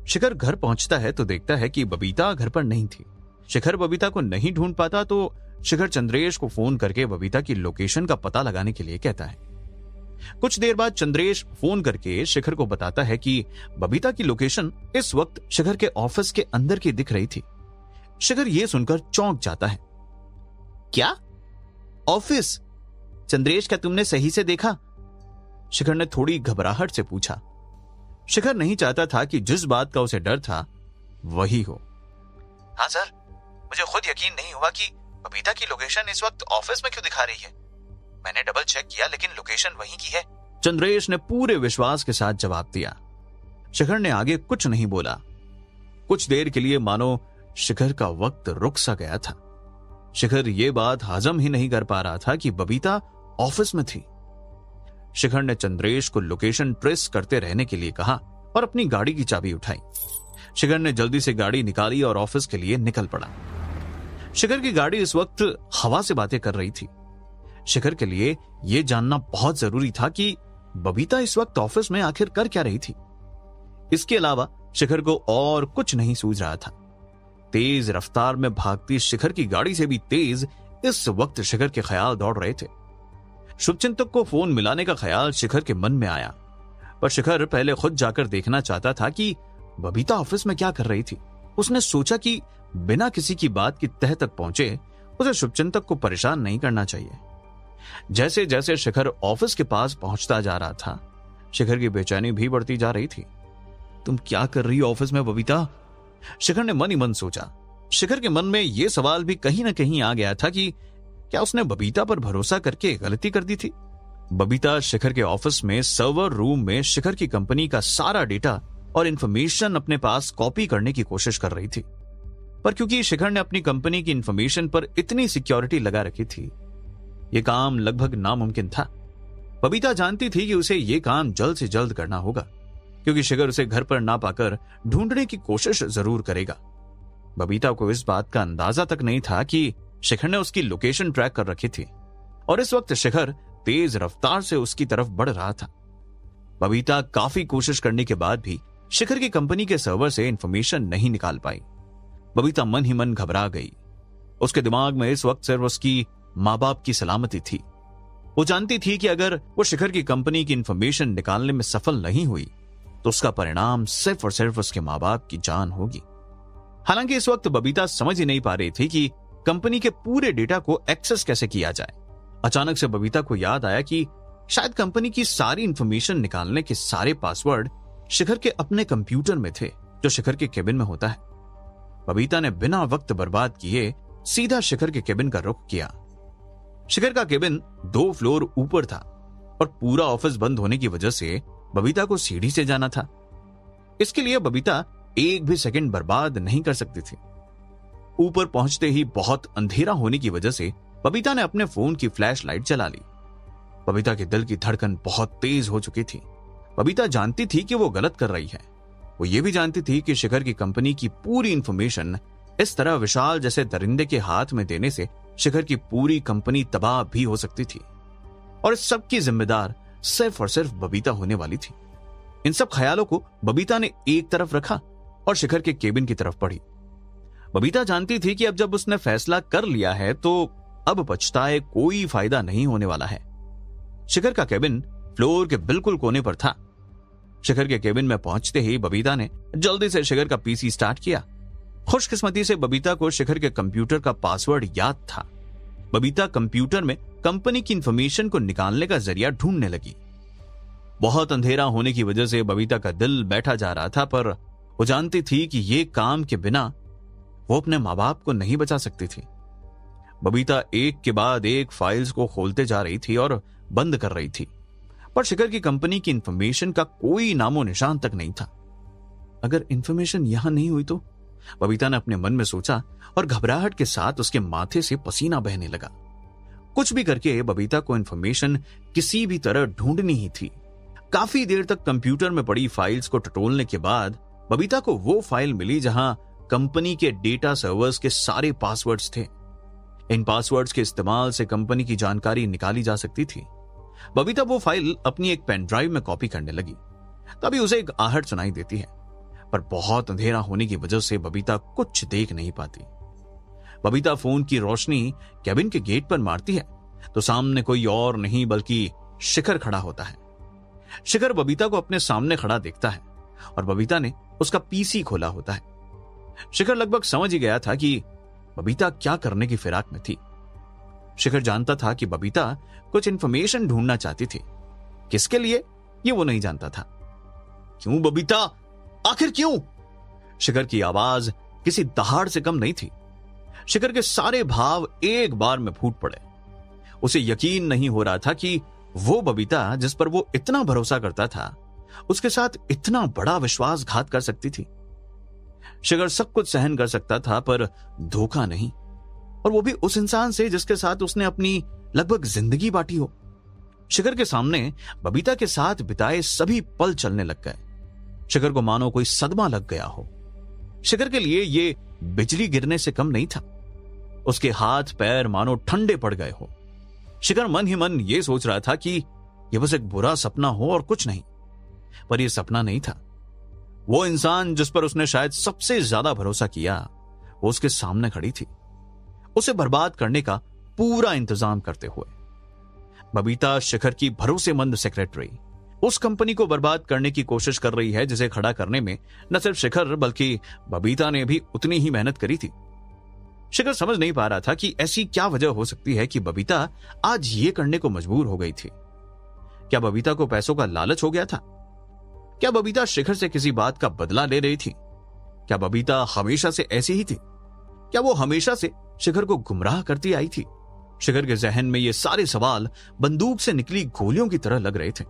शिखर घर पहुंचता है तो देखता है कि बबीता घर पर नहीं थी। शिखर बबीता को नहीं ढूंढ पाता तो शिखर चंद्रेश को फोन करके बबीता की लोकेशन का पता लगाने के लिए कहता है। कुछ देर बाद चंद्रेश फोन करके शिखर को बताता है कि बबीता की लोकेशन इस वक्त शिखर के ऑफिस के अंदर की दिख रही थी। शिखर यह सुनकर चौंक जाता है। क्या ऑफिस? चंद्रेश, क्या तुमने सही से देखा? शिखर ने थोड़ी घबराहट से पूछा। शिखर नहीं चाहता था कि जिस बात का उसे डर था वही हो। हाँ सर, मुझे खुद यकीन नहीं हुआ कि बबीता की लोकेशन इस वक्त ऑफिस में क्यों दिखा रही है। मैंने डबल चेक किया लेकिन लोकेशन वहीं की है, चंद्रेश ने पूरे विश्वास के साथ जवाब दिया। शिखर ने आगे कुछ नहीं बोला। कुछ देर के लिए मानो शिखर का वक्त रुक सा गया था। शिखर ये बात हजम ही नहीं कर पा रहा था कि बबीता ऑफिस में थी। शिखर ने चंद्रेश को लोकेशन ट्रेस करते रहने के लिए कहा और अपनी गाड़ी की चाबी उठाई। शिखर ने जल्दी से गाड़ी निकाली और ऑफिस के लिए निकल पड़ा। शिखर की गाड़ी इस वक्त हवा से बातें कर रही थी। शिखर के लिए यह जानना बहुत जरूरी था कि बबीता इस वक्त ऑफिस में आखिर कर क्या रही थी। इसके अलावा शिखर को और कुछ नहीं सूझ रहा था। तेज रफ्तार में भागती शिखर की गाड़ी से भी तेज इस वक्त शिखर के ख्याल दौड़ रहे थे। शुभचिंतक को फोन मिलाने का ख्याल शिखर के मन में आया, पर शिखर पहले खुद जाकर देखना चाहता था कि बबीता ऑफिस में क्या कर रही थी। उसने सोचा कि बिना किसी की बात की तह तक पहुंचे उसे शुभचिंतक को परेशान नहीं करना चाहिए। जैसे जैसे शिखर ऑफिस के पास पहुंचता जा रहा था, शिखर की बेचैनी भी बढ़ती जा रही थी। तुम क्या कर रही हो ऑफिस में बबीता? शिखर ने मन ही मन सोचा। शिखर के मन में यह सवाल भी कहीं ना कहीं आ गया था कि क्या उसने बबीता पर भरोसा करके गलती कर दी थी। बबीता शिखर के ऑफिस में सर्वर रूम में शिखर की कंपनी का सारा डेटा और इंफॉर्मेशन अपने पास कॉपी करने की कोशिश कर रही थी, पर क्योंकि शिखर ने अपनी कंपनी की इंफॉर्मेशन पर इतनी सिक्योरिटी लगा रखी थी, यह काम लगभग नामुमकिन था। बबीता जानती थी कि उसे यह काम जल्द से जल्द करना होगा, क्योंकि शिखर उसे घर पर ना पाकर ढूंढने की कोशिश जरूर करेगा। बबीता को इस बात का अंदाजा तक नहीं था कि शिखर ने उसकी लोकेशन ट्रैक कर रखी थी और इस वक्त शिखर तेज रफ्तार से उसकी तरफ बढ़ रहा था। बबीता काफी कोशिश करने के बाद भी शिखर की कंपनी के सर्वर से इंफॉर्मेशन नहीं निकाल पाई। बबीता मन ही मन घबरा गई। उसके दिमाग में इस वक्त सिर्फ उसकी माँ बाप की सलामती थी। वो जानती थी कि अगर वो शिखर की कंपनी की इंफॉर्मेशन निकालने में सफल नहीं हुई तो उसका परिणाम सिर्फ और सिर्फ उसके माँ बाप की जान होगी। हालांकि इस वक्त बबीता समझ ही नहीं पा रही थी कि कंपनी के पूरे डेटा को एक्सेस कैसे किया जाए। अचानक से बबीता को याद आया कि शायद कंपनी की सारी इंफॉर्मेशन निकालने के सारे पासवर्ड शिखर के अपने कंप्यूटर में थे, जो शिखर के केबिन में होता है। बबीता ने बिना वक्त बर्बाद किए सीधा शिखर के केबिन का रुख किया। शिखर का केबिन 2 फ्लोर ऊपर था और पूरा ऑफिस बंद होने की वजह से बबीता को सीढ़ी से जाना था। इसके लिए बबीता एक भी सेकंड बर्बाद नहीं कर सकती थी। ऊपर पहुंचते ही बहुत अंधेरा होने की वजह से बबीता ने अपने फोन की फ्लैश लाइट जला ली। बबीता के दिल की धड़कन बहुत तेज हो चुकी थी। बबीता जानती थी कि वो गलत कर रही है। वो ये भी जानती थी कि शिखर की कंपनी की पूरी इंफॉर्मेशन इस तरह विशाल जैसे दरिंदे के हाथ में देने से शिखर की पूरी कंपनी तबाह भी हो सकती थी और इस सब की जिम्मेदार सिर्फ और सिर्फ बबीता होने वाली थी। इन सब ख्यालों को बबीता ने एक तरफ रखा और शिखर के केबिन की तरफ बढ़ी। बबीता जानती थी कि अब जब उसने फैसला कर लिया है तो अब पछताए कोई फायदा नहीं होने वाला है। शिखर का केबिन फ्लोर के बिल्कुल कोने पर था। शिखर के केबिन में पहुंचते ही बबीता ने जल्दी से शिखर का पीसी स्टार्ट किया। खुशकिस्मती से बबीता को शिखर के कंप्यूटर का पासवर्ड याद था। बबीता कंप्यूटर में कंपनी की इंफॉर्मेशन को निकालने का जरिया ढूंढने लगी। बहुत अंधेरा होने की वजह से बबीता का दिल बैठा जा रहा था, पर वो जानती थी कि ये काम के बिना वो अपने माँ बाप को नहीं बचा सकती थी। बबीता एक के बाद एक फाइल्स को खोलते जा रही थी और बंद कर रही थी, पर शिखर की कंपनी की इंफॉर्मेशन का कोई नामो निशान तक नहीं था। अगर इंफॉर्मेशन यहां नहीं हुई तो, बबीता ने अपने मन में सोचा और घबराहट के साथ उसके माथे से पसीना बहने लगा। कुछ भी करके बबीता को इंफॉर्मेशन किसी भी तरह ढूंढनी ही थी। काफी देर तक कंप्यूटर में पड़ी फाइल्स को टटोलने के बाद बबीता को वो फाइल मिली जहां कंपनी के डेटा सर्वर्स के सारे पासवर्ड्स थे। इन पासवर्ड्स के इस्तेमाल से कंपनी की जानकारी निकाली जा सकती थी। बबीता वो फाइल अपनी एक पेन ड्राइव में कॉपी करने लगी। तभी उसे एक आहट सुनाई देती है। पर बहुत अंधेरा होने की वजह से बबीता कुछ देख नहीं पाती। बबीता फोन की रोशनी कैबिन के गेट पर मारती है तो सामने कोई और नहीं बल्कि शिखर खड़ा होता है। शिखर बबीता को अपने सामने खड़ा देखता है और बबीता ने उसका पीसी खोला होता है। शिखर लगभग समझ ही गया था कि बबीता क्या करने की फिराक में थी। शिखर जानता था कि बबीता कुछ इंफॉर्मेशन ढूंढना चाहती थी, किसके लिए ये वो नहीं जानता था। क्यों बबीता, आखिर क्यों? शिखर की आवाज किसी दहाड़ से कम नहीं थी। शिखर के सारे भाव एक बार में फूट पड़े। उसे यकीन नहीं हो रहा था कि वो बबीता जिस पर वो इतना भरोसा करता था उसके साथ इतना बड़ा विश्वासघात कर सकती थी। शिखर सब कुछ सहन कर सकता था पर धोखा नहीं, और वो भी उस इंसान से जिसके साथ उसने अपनी लगभग जिंदगी बांटी हो। शिखर के सामने बबीता के साथ बिताए सभी पल चलने लग गए। शिखर को मानो कोई सदमा लग गया हो। शिखर के लिए ये बिजली गिरने से कम नहीं था। उसके हाथ पैर मानो ठंडे पड़ गए हो। शिखर मन ही मन ये सोच रहा था कि यह बस एक बुरा सपना हो और कुछ नहीं, पर यह सपना नहीं था। वो इंसान जिस पर उसने शायद सबसे ज्यादा भरोसा किया वो उसके सामने खड़ी थी, उसे बर्बाद करने का पूरा इंतजाम करते हुए। बबीता शिखर की भरोसेमंद सेक्रेटरी उस कंपनी को बर्बाद करने की कोशिश कर रही है जिसे खड़ा करने में न सिर्फ शिखर बल्कि बबीता ने भी उतनी ही मेहनत करी थी। शिखर समझ नहीं पा रहा था कि ऐसी क्या वजह हो सकती है कि बबीता आज ये करने को मजबूर हो गई थी। क्या बबीता को पैसों का लालच हो गया था? क्या बबीता शिखर से किसी बात का बदला ले रही थी? क्या बबीता हमेशा से ऐसी ही थी? क्या वो हमेशा से शिखर को गुमराह करती आई थी? शिखर के जहन में ये सारे सवाल बंदूक से निकली गोलियों की तरह लग रहे थे।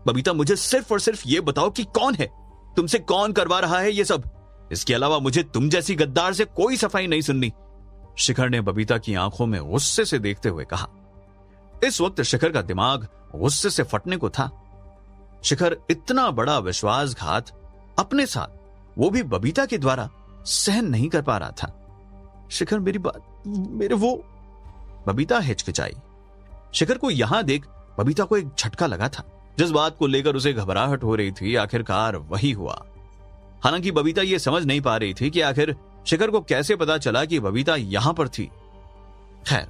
बबीता, मुझे सिर्फ और सिर्फ ये बताओ कि कौन है, तुमसे कौन करवा रहा है ये सब? इसके अलावा मुझे तुम जैसी गद्दार से कोई सफाई नहीं सुननी। शिखर ने बबीता की आंखों में गुस्से से देखते हुए कहा। इस वक्त शिखर का दिमाग गुस्से से फटने को था। शिखर इतना बड़ा विश्वासघात अपने साथ, वो भी बबीता के द्वारा, सहन नहीं कर पा रहा था। शिखर, मेरी बात, मेरे वो। बबीता हिचकिचाई। शिखर को यहां देख बबीता को एक झटका लगा था। जिस बात को लेकर उसे घबराहट हो रही थी आखिरकार वही हुआ। हालांकि बबीता यह समझ नहीं पा रही थी कि आखिर शिखर को कैसे पता चला कि बबीता यहां पर थी। खैर,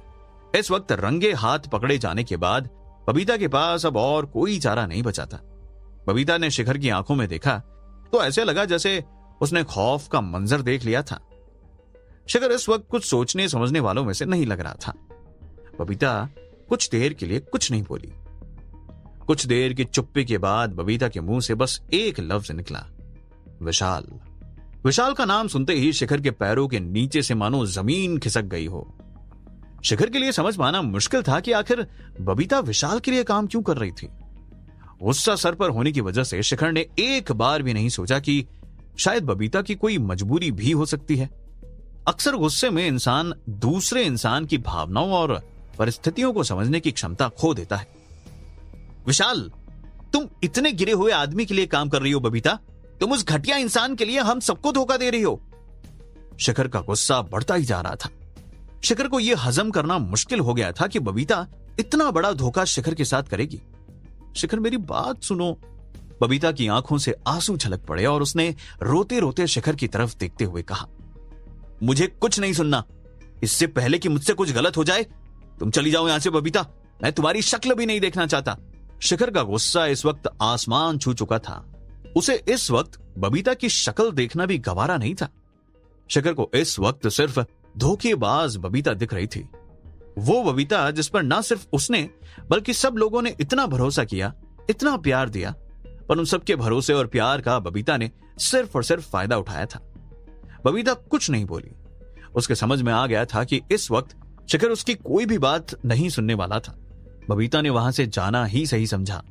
इस वक्त रंगे हाथ पकड़े जाने के बाद बबीता के पास अब और कोई चारा नहीं बचा था। बबीता ने शिखर की आंखों में देखा तो ऐसे लगा जैसे उसने खौफ का मंजर देख लिया था। शिखर इस वक्त कुछ सोचने समझने वालों में से नहीं लग रहा था। बबीता कुछ देर के लिए कुछ नहीं बोली। कुछ देर की चुप्पी के बाद बबीता के मुंह से बस एक लफ्ज निकला, विशाल। विशाल का नाम सुनते ही शिखर के पैरों के नीचे से मानो जमीन खिसक गई हो। शिखर के लिए समझ पाना मुश्किल था कि आखिर बबीता विशाल के लिए काम क्यों कर रही थी। गुस्सा सर पर होने की वजह से शिखर ने एक बार भी नहीं सोचा कि शायद बबीता की कोई मजबूरी भी हो सकती है। अक्सर गुस्से में इंसान दूसरे इंसान की भावनाओं और परिस्थितियों को समझने की क्षमता खो देता है। विशाल, तुम इतने गिरे हुए आदमी के लिए काम कर रही हो बबीता? तुम उस घटिया इंसान के लिए हम सबको धोखा दे रही हो। शिखर का गुस्सा बढ़ता ही जा रहा था। शिखर को यह हजम करना मुश्किल हो गया था कि बबीता इतना बड़ा धोखा शिखर के साथ करेगी। शिखर, मेरी बात सुनो। बबीता की आंखों से आंसू छलक पड़े और उसने रोते रोते शिखर की तरफ देखते हुए कहा, मुझे कुछ नहीं सुनना। इससे पहले कि मुझसे कुछ गलत हो जाए तुम चली जाओ यहां से बबीता। मैं तुम्हारी शक्ल भी नहीं देखना चाहता। शिखर का गुस्सा इस वक्त आसमान छू चुका था। उसे इस वक्त बबीता की शक्ल देखना भी गवारा नहीं था। शिखर को इस वक्त सिर्फ धोखेबाज बबीता दिख रही थी। वो बबीता जिस पर ना सिर्फ उसने बल्कि सब लोगों ने इतना भरोसा किया, इतना प्यार दिया, पर उन सबके भरोसे और प्यार का बबीता ने सिर्फ और सिर्फ फायदा उठाया था। बबीता कुछ नहीं बोली। उसके समझ में आ गया था कि इस वक्त शिखर उसकी कोई भी बात नहीं सुनने वाला था। बबीता ने वहां से जाना ही सही समझा।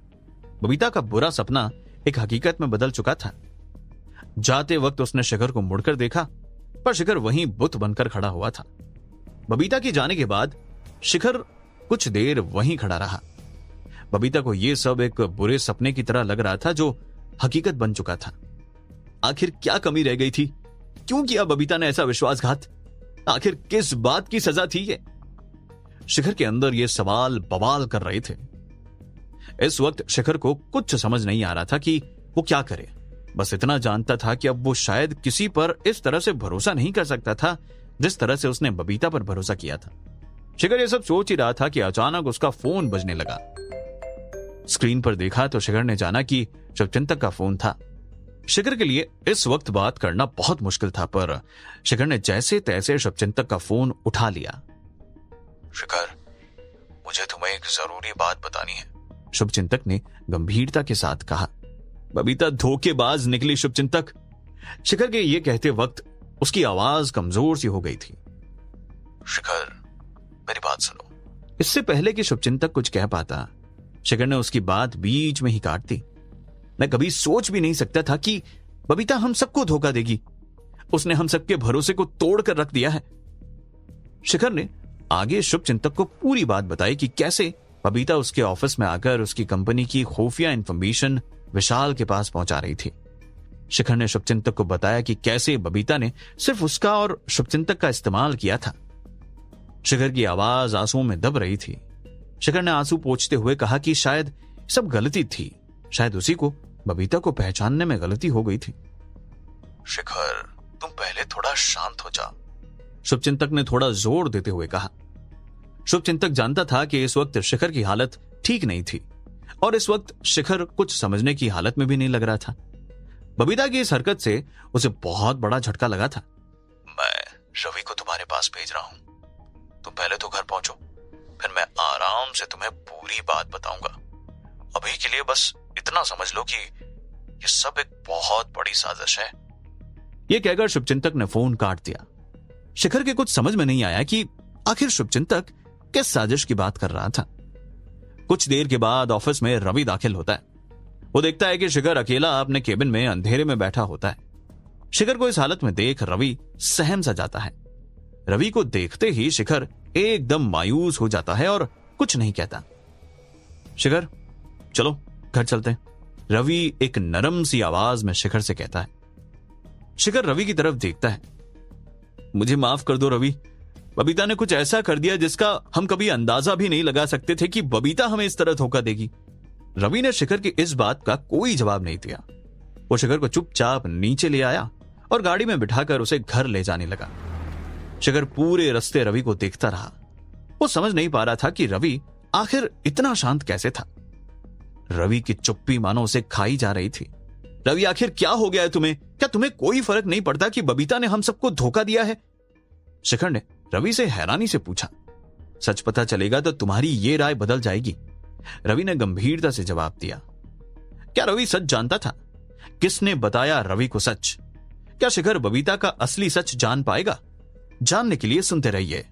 बबीता का बुरा सपना एक हकीकत में बदल चुका था। जाते वक्त उसने शिखर को मुड़कर देखा, पर शिखर वहीं बुत बनकर खड़ा हुआ था। बबीता के जाने के बाद शिखर कुछ देर वहीं खड़ा रहा। बबीता को यह सब एक बुरे सपने की तरह लग रहा था जो हकीकत बन चुका था। आखिर क्या कमी रह गई थी? क्यों किया बबीता ने ऐसा विश्वासघात? आखिर किस बात की सजा थी ये? शिखर के अंदर ये सवाल बवाल कर रहे थे। इस वक्त शिखर को कुछ समझ नहीं आ रहा था कि वो क्या करे। बस इतना जानता था कि अब वो शायद किसी पर इस तरह से भरोसा नहीं कर सकता था जिस तरह से उसने बबीता पर भरोसा किया था। शिखर ये सब सोच ही रहा था कि अचानक उसका फोन बजने लगा। स्क्रीन पर देखा तो शिखर ने जाना कि शुभचिंतक का फोन था। शिखर के लिए इस वक्त बात करना बहुत मुश्किल था, पर शिखर ने जैसे तैसे शुभचिंतक का फोन उठा लिया। शिखर, मुझे तुम्हें एक जरूरी बात बतानी है, शुभचिंतक ने गंभीरता के साथ कहा। बबीता धोखेबाज निकली शुभचिंतक। शिखर के ये कहते वक्त उसकी आवाज कमजोर सी हो गई थी। शिखर, मेरी बात सुनो। इससे पहले कि शुभचिंतक कुछ कह पाता, शिखर ने उसकी बात बीच में ही काट दी। मैं कभी सोच भी नहीं सकता था कि बबीता हम सबको धोखा देगी। उसने हम सबके भरोसे को तोड़ कर रख दिया है। शिखर ने आगे शुभचिंतक को पूरी बात बताई कि कैसे बबीता उसके ऑफिस में आकर उसकी कंपनी की खुफिया इंफॉर्मेशन विशाल के पास पहुंचा रही थी। शिखर ने शुभचिंतक को बताया कि कैसे बबीता ने सिर्फ उसका और शुभचिंतक का इस्तेमाल किया था। शिखर की आवाज आंसुओं में दब रही थी। शिखर ने आंसू पोंछते हुए कहा कि शायद सब गलती थी, शायद उसी को बबीता को पहचानने में गलती हो गई थी। शिखर, तुम पहले थोड़ा शांत हो जाओ, शुभचिंतक ने थोड़ा जोर देते हुए कहा। शुभचिंतक जानता था कि इस वक्त शिखर की हालत ठीक नहीं थी और इस वक्त शिखर कुछ समझने की हालत में भी नहीं लग रहा था। बबीता की इस हरकत से उसे बहुत बड़ा झटका लगा था। मैं रवि को तुम्हारे पास भेज रहा हूं, तुम पहले तो घर पहुंचो, फिर मैं आराम से तुम्हें पूरी बात बताऊंगा। अभी के लिए बस इतना समझ लो कि ये सब एक बहुत बड़ी साजिश है। यह कहकर शुभचिंतक ने फोन काट दिया। शिखर के कुछ समझ में नहीं आया कि आखिर शुभचिंतक किस साजिश की बात कर रहा था। कुछ देर के बाद ऑफिस में रवि दाखिल होता है। वो देखता है कि शिखर अकेला अपने केबिन में अंधेरे में बैठा होता है। शिखर को इस हालत में देख रवि सहम सा जाता है। रवि को देखते ही शिखर एकदम मायूस हो जाता है और कुछ नहीं कहता। शिखर, चलो घर चलते हैं, रवि एक नरम सी आवाज में शिखर से कहता है। शिखर रवि की तरफ देखता है। मुझे माफ कर दो रवि, बबीता ने कुछ ऐसा कर दिया जिसका हम कभी अंदाजा भी नहीं लगा सकते थे कि बबीता हमें इस तरह धोखा देगी। रवि ने शिखर की इस बात का कोई जवाब नहीं दिया। वो शिखर को चुपचाप नीचे ले आया और गाड़ी में बिठाकर उसे घर ले जाने लगा। शिखर पूरे रास्ते रवि को देखता रहा। वो समझ नहीं पा रहा था कि रवि आखिर इतना शांत कैसे था। रवि की चुप्पी मानो उसे खाई जा रही थी। रवि, आखिर क्या हो गया है तुम्हें? क्या तुम्हें कोई फर्क नहीं पड़ता कि बबीता ने हम सबको धोखा दिया है? शिखर ने रवि से हैरानी से पूछा। सच पता चलेगा तो तुम्हारी ये राय बदल जाएगी, रवि ने गंभीरता से जवाब दिया। क्या रवि सच जानता था? किसने बताया रवि को सच? क्या शिखर बबीता का असली सच जान पाएगा? जानने के लिए सुनते रहिए